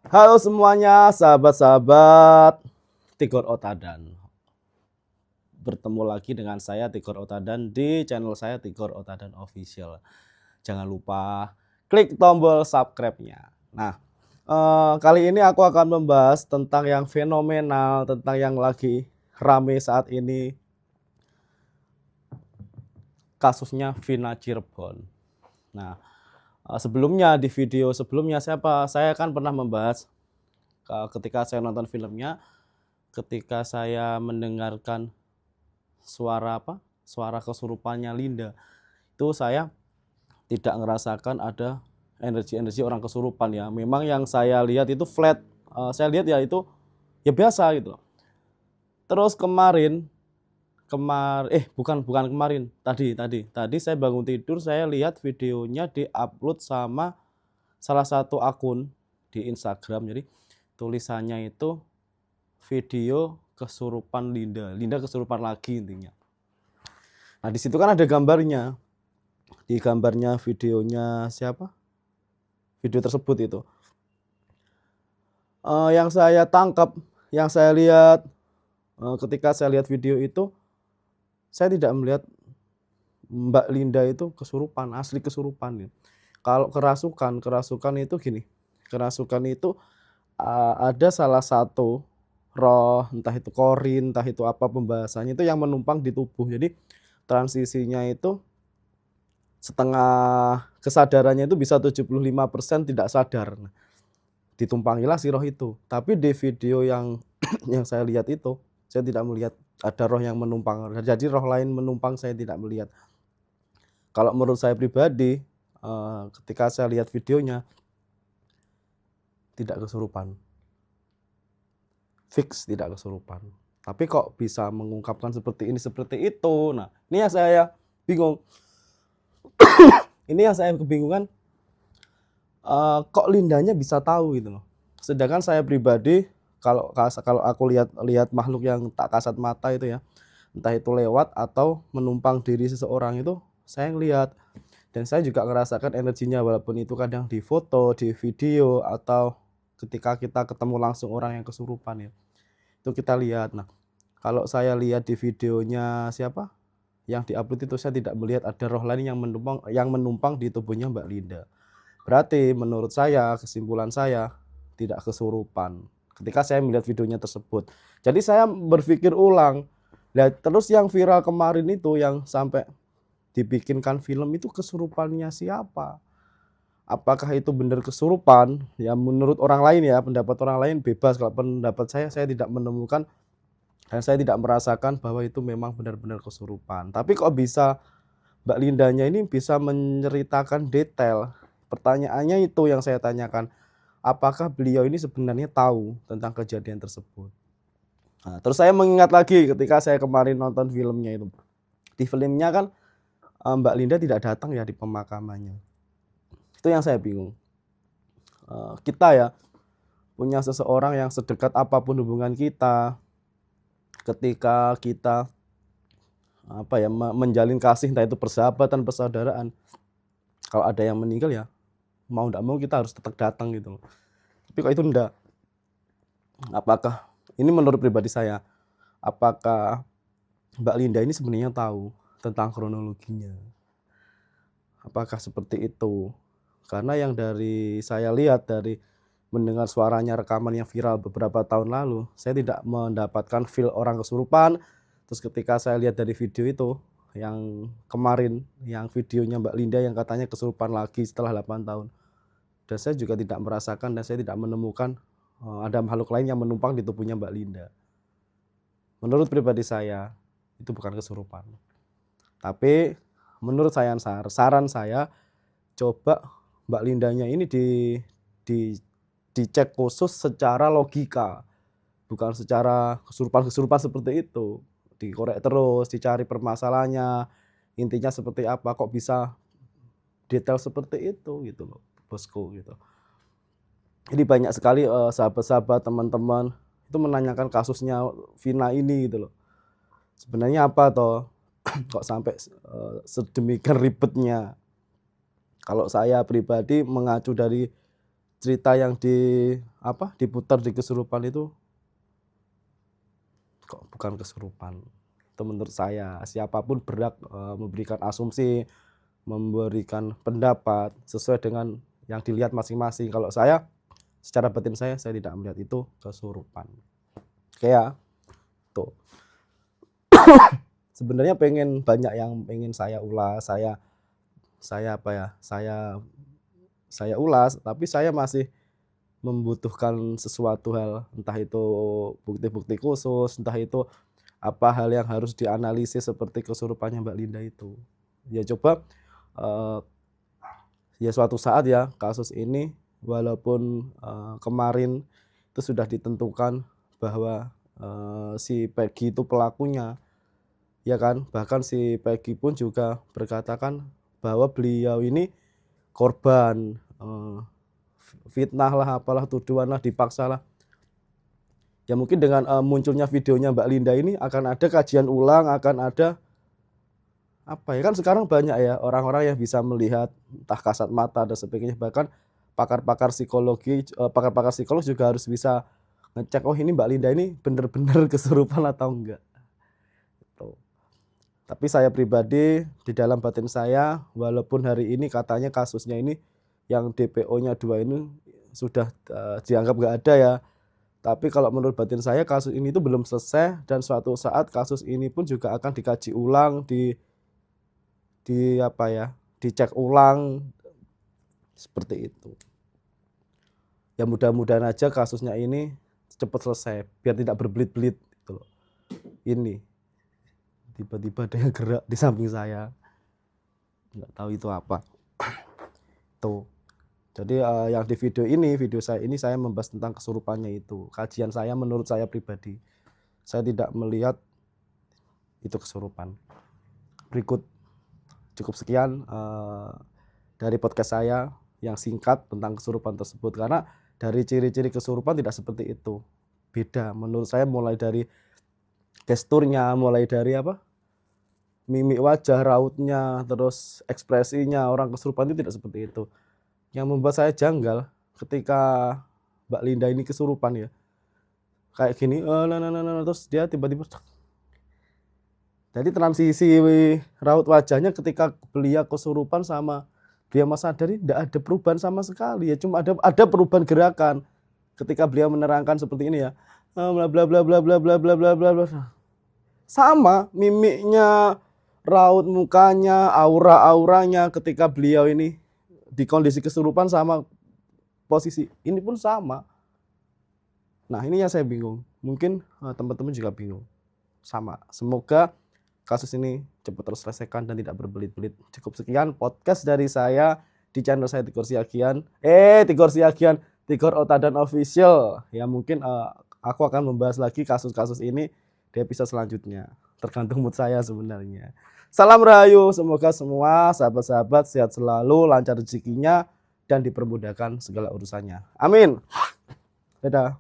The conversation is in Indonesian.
Halo semuanya, sahabat-sahabat Tigor Otadan. Bertemu lagi dengan saya Tigor Otadan di channel saya Tigor Otadan Official. Jangan lupa klik tombol subscribe-nya. Nah, kali ini aku akan membahas tentang yang fenomenal, tentang yang lagi rame saat ini, kasusnya Vina Cirebon. Nah, sebelumnya di video sebelumnya saya kan pernah membahas ketika saya nonton filmnya, ketika saya mendengarkan suara kesurupannya Linda, itu saya tidak ngerasakan ada energi-energi orang kesurupan ya. Memang yang saya lihat itu flat, saya lihat ya itu ya biasa gitu. Terus bukan bukan kemarin, tadi saya bangun tidur, saya lihat videonya diupload sama salah satu akun di Instagram. Jadi tulisannya itu video kesurupan Linda kesurupan lagi intinya. Nah, di situ kan ada gambarnya. Di gambarnya videonya siapa? Video tersebut itu. Yang saya tangkap, yang saya lihat ketika saya lihat video itu, saya tidak melihat Mbak Linda itu kesurupan, asli kesurupan ya. Kalau kerasukan itu gini. Kerasukan itu ada salah satu roh, entah itu korin, entah itu apa pembahasannya itu yang menumpang di tubuh. Jadi transisinya itu setengah kesadarannya itu bisa 75% tidak sadar. Nah, ditumpangilah si roh itu. Tapi di video yang yang saya lihat itu, saya tidak melihat ada roh yang menumpang. Jadi roh lain menumpang saya tidak melihat. Kalau menurut saya pribadi, ketika saya lihat videonya, tidak kesurupan. Fix tidak kesurupan. Tapi kok bisa mengungkapkan seperti ini, seperti itu. Nah, ini yang saya bingung. Ini yang saya kebingungan, kok Lindanya bisa tahu gitu loh. Sedangkan saya pribadi, kalau aku lihat makhluk yang tak kasat mata itu ya, entah itu lewat atau menumpang diri seseorang itu, saya ngelihat dan saya juga ngerasakan energinya, walaupun itu kadang di foto, di video, atau ketika kita ketemu langsung orang yang kesurupan ya, itu kita lihat. Nah, kalau saya lihat di videonya siapa yang diupload itu, saya tidak melihat ada roh lain yang menumpang di tubuhnya Mbak Linda. Berarti menurut saya, kesimpulan saya, tidak kesurupan ketika saya melihat videonya tersebut. Jadi saya berpikir ulang. Nah, terus yang viral kemarin itu yang sampai dibikinkan film itu kesurupannya siapa? Apakah itu benar kesurupan? Ya menurut orang lain ya, pendapat orang lain bebas. Kalau pendapat saya tidak menemukan dan saya tidak merasakan bahwa itu memang benar-benar kesurupan. Tapi kok bisa Mbak Lindanya ini bisa menceritakan detail. Pertanyaannya itu yang saya tanyakan, apakah beliau ini sebenarnya tahu tentang kejadian tersebut? Nah, terus saya mengingat lagi ketika saya kemarin nonton filmnya itu. Di filmnya kan Mbak Linda tidak datang ya di pemakamannya. Itu yang saya bingung. Kita ya punya seseorang yang sedekat apapun hubungan kita, ketika kita menjalin kasih, entah itu persahabatan, persaudaraan, kalau ada yang meninggal ya mau tidak mau kita harus tetap datang gitu loh. Tapi kok itu enggak. Apakah ini menurut pribadi saya, apakah Mbak Linda ini sebenarnya tahu tentang kronologinya? Apakah seperti itu? Karena yang dari saya lihat, dari mendengar suaranya rekaman yang viral beberapa tahun lalu, saya tidak mendapatkan feel orang kesurupan. Terus ketika saya lihat dari video itu yang kemarin, yang videonya Mbak Linda yang katanya kesurupan lagi setelah 8 tahun, dan saya juga tidak merasakan dan saya tidak menemukan ada makhluk lain yang menumpang di tubuhnya Mbak Linda. Menurut pribadi saya, itu bukan kesurupan. Tapi menurut saya, saran saya, coba Mbak Lindanya ini dicek khusus secara logika, bukan secara kesurupan seperti itu. Dikorek terus, dicari permasalahannya, intinya seperti apa, kok bisa detail seperti itu gitu loh, bosku gitu. Jadi banyak sekali sahabat-sahabat, teman-teman itu menanyakan kasusnya Vina ini gitu loh. Sebenarnya apa toh kok sampai sedemikian ribetnya. Kalau saya pribadi mengacu dari cerita yang diputar di kesurupan itu kok bukan kesurupan. Itu menurut saya, siapapun berhak memberikan asumsi, memberikan pendapat sesuai dengan yang dilihat masing-masing. Kalau saya secara batin saya tidak melihat itu kesurupan. Kayak tuh. Sebenarnya banyak yang pengen saya ulas, saya ulas, tapi saya masih membutuhkan sesuatu hal, entah itu bukti-bukti khusus, entah itu apa hal yang harus dianalisis seperti kesurupannya Mbak Linda itu. Ya coba ya suatu saat ya kasus ini, walaupun kemarin itu sudah ditentukan bahwa si Peggy itu pelakunya, ya kan, bahkan si Peggy pun juga berkatakan bahwa beliau ini korban fitnah lah, apalah, tuduhan lah, dipaksa lah. Ya mungkin dengan munculnya videonya Mbak Linda ini akan ada kajian ulang, akan ada apa ya, kan sekarang banyak ya orang-orang yang bisa melihat entah kasat mata dan sebagainya, bahkan pakar-pakar psikologi, pakar-pakar psikolog juga harus bisa ngecek, oh ini Mbak Linda ini bener-bener kesurupan atau enggak. Tuh. Tapi saya pribadi di dalam batin saya, walaupun hari ini katanya kasusnya ini yang DPO-nya 2 ini sudah dianggap nggak ada ya, tapi kalau menurut batin saya kasus ini itu belum selesai, dan suatu saat kasus ini pun juga akan dikaji ulang, dicek ulang seperti itu. Ya mudah-mudahan aja kasusnya ini cepat selesai biar tidak berbelit-belit gitu loh. Ini tiba-tiba ada yang gerak di samping saya, nggak tahu itu apa. Tuh. Jadi yang di video saya ini saya membahas tentang kesurupannya itu. Kajian saya menurut saya pribadi, saya tidak melihat itu kesurupan. Berikut cukup sekian dari podcast saya yang singkat tentang kesurupan tersebut, karena dari ciri-ciri kesurupan tidak seperti itu. Beda menurut saya, mulai dari gesturnya, mulai dari mimik wajah, rautnya, terus ekspresinya. Orang kesurupan itu tidak seperti itu. Yang membuat saya janggal ketika Mbak Linda ini kesurupan ya, kayak gini, terus dia tiba-tiba, jadi transisi raut wajahnya ketika beliau kesurupan sama beliau masih sadari tidak ada perubahan sama sekali ya, cuma ada perubahan gerakan ketika beliau menerangkan seperti ini ya, bla bla bla bla bla bla bla bla bla bla, sama mimiknya, raut mukanya, auranya ketika beliau ini di kondisi kesurupan sama posisi ini pun sama. Nah ini yang saya bingung, mungkin teman-teman juga bingung sama. Semoga kasus ini cepat terselesaikan dan tidak berbelit-belit. Cukup sekian podcast dari saya di channel saya Tigor Siagian, Tigor Otadan Official. Ya mungkin aku akan membahas lagi kasus-kasus ini di episode selanjutnya, tergantung mood saya sebenarnya. Salam Rahayu, semoga semua sahabat-sahabat sehat selalu, lancar rezekinya, dan dipermudahkan segala urusannya. Amin. Dadah.